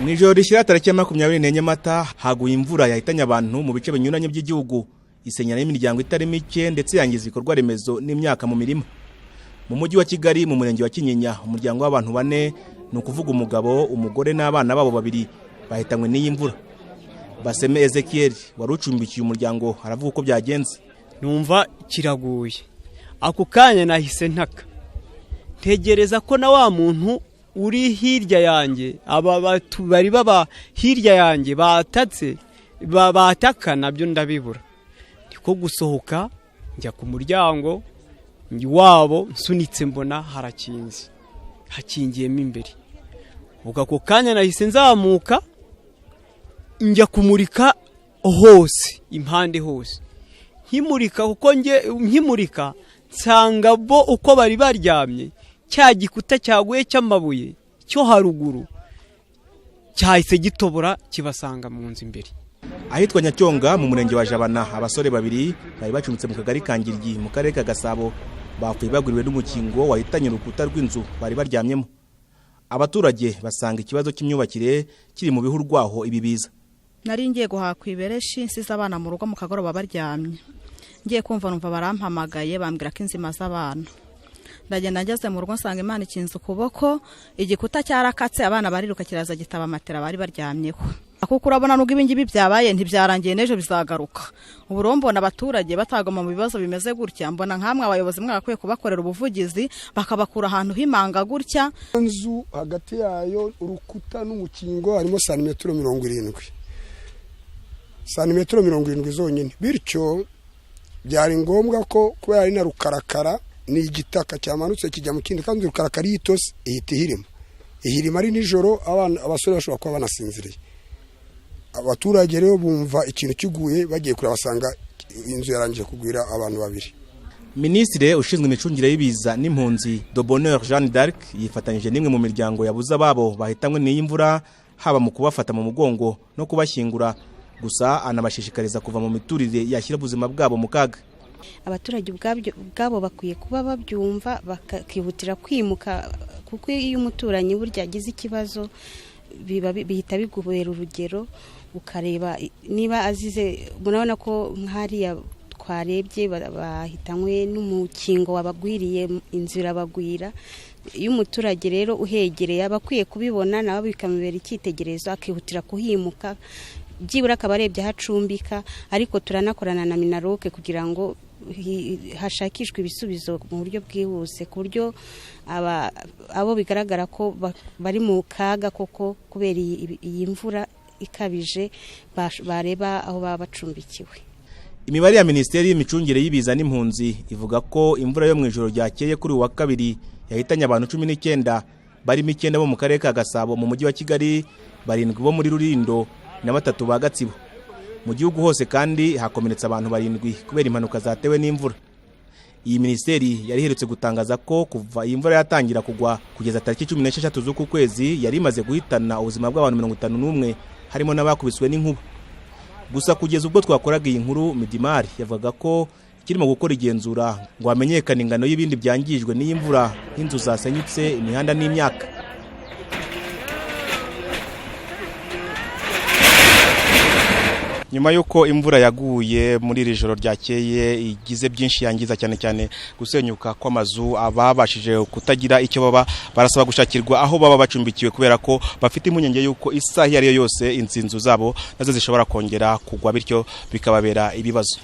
Mwijoro rishyira tariki 24 Mata haguye imvura yahitanye abantu mu bice binyuranye by'igihugu isenyana n'imiryango itari mike ndetse yangiza ibikorwa remezo n'imyaka mu mirima. Mu mujyi wa Kigali mu murenge wa Kinyinya umuryango w'abantu 4 ni ukuvuga umugabo, umugore n'abana babo 2 bahitanywe n'iyi mvura. Baseme Ezekiel warucumbikiye umuryango aravuga uko byagenze. Numva kiraguye. Ako kanya nahise ntaka. Tegereza ko na wa muntu uri hirya yanjye aba bari baba hirya yanjye batatse bataka nabyo ndabibura. Ndiko gusohoka njya ku muryango wabo nsunitse mbona harakinze. Hakingiyemo imbere. Uga ko kanya nahise nzamuka njya kumurika hose impande hose. Nkimurika kuko nkimurika nsanga bo uko bari baryamye cya gikuta cyaguye cy'amabuye cyo haruguru cyahise gitobora kibasanga mu nzu imbere. Ahitwa Nyacyonga mu murenge wa Jabana abasore 2 bari bacumitse mu kagari Kangiryi mu karere ka Gasabo bapfuye baguriwe n'umukingo wahitanye urukuta rw'inzu bari baryamyemo. Abaturage basanga ikibazo cy'imyubakire kiri mu bihurwaho ibibiza. Nari ngiye guhakwibereshi nsize abana mu rugo mu kagoroba baryamye. Ngiye kumva numva barampamagaye bambwira ko inzima z'abana. Ndagenda ngeze mu rugo nsanga Imana ikinze ukuboko igikuta cyarakatse abana bariruka kiraza gitaba matera bari baryamyeho. Kuko urabona nubwo ibingibi byabaye ntibyarangiye nejo bizagaruka. Uburombona abaturage batagoma mu bibazo bimeze gutya mbona nkamwe abayobozi mwakwiye kubakorera ubuvugizi bakabakura ahantu himanga gutya. Inzu hagati yayo urukuta n'umukingo harimo santimetero 70. Santimetero 70 zonyine. Bityo byari ngombwa ko kubera ari na rukarakara ni igitaka cyamanutse kijya mu kindi kandi rukarakara yitose ihita ihirima ari nijoro abasore bashobora kuba banasinziriye. Abaturage rero bumva ikintu kiguye bagiye kure basanga inzu yarangije kugwira abantu 2. Ministre ushinzwe imicungire y'ibiza n'impunzi de Bonheur Jeanne d'Arc yifatanyije nimwe mu miryango yabuza babo bahitanywe n'iyi mvura haba mu kubafata mu mugongo no kubashyingura gusa anabashishikariza kuva mu miturire yashyira ubuzima bwabo mu kaga. Abaturage ubwabo bakwiye kuba babyumva bakihutira kwimuka kuko iyo umuturanyi burya agize ikibazo bihita bigubera urugero ukareba niba azize murabona ko nk'hariya twarebye bahitanywe n'umukingo wabagwiriye inzira bagwira. Iyo umuturage rero uhegereye abakwiye kubibona nabo bikamubera icyitegererezo akihutira kuhimuka byibura akabarebye hacumbika ariko turanakorana na Minaroke kugira ngo hashakishwe ibisubizo mu buryo bwihuse ku buryo abo bigaragara ko bari mu kaga koko kubera iyi mvura ikabije bareba aho baba bacumbikiwe. Imibare ya Minisiteri y'Imicungire y'Ibiza n'Impunzi ivuga ko imvura yo mu ijoro ryakeye kuri wa kabiri yahitanye abantu 19 barimo 9 bo mu karere ka Gasabo mu mujyi wa Kigali 7 bo muri Rulindo na 3 ba Gatsibo. Mu gihugu hose kandi hakomeretse abantu 7 kubera impanuka zatewe n'imvura. Iyi minisiteri yari iherutse gutangaza ko kuva iyi mvura yatangira kugwa kugeza tariki 16 z'uku kwezi yari imaze guhitana ubuzima bw'abantu 51 harimo n'abakubiswe n'inkuba. Gusa kugeza ubwo twakoraga iyi nkuru Midimari yavuga ko kirimo gukora igenzura ngo hamenyekane ingano y'ibindi byangijwe n'iyi mvura nk'inzu zasenyutse imihanda n'imyaka. Nyuma yuko imvura yaguye muri iri joro ryakeye igize byinshi yangiza cyane gusenyuka kw'amazu ababashije kutagira icyo baba barasaba gushakirwa aho baba bacumbikiwe kubera ko bafite impungenge yuko isaha iyo ariyo yose inzinzu zabo nazo zishobora kongera kugwa bityo bikababera ibibazo.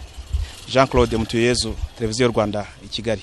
Jean Claude Mutuyezu, Televiziyo Rwanda i Kigali.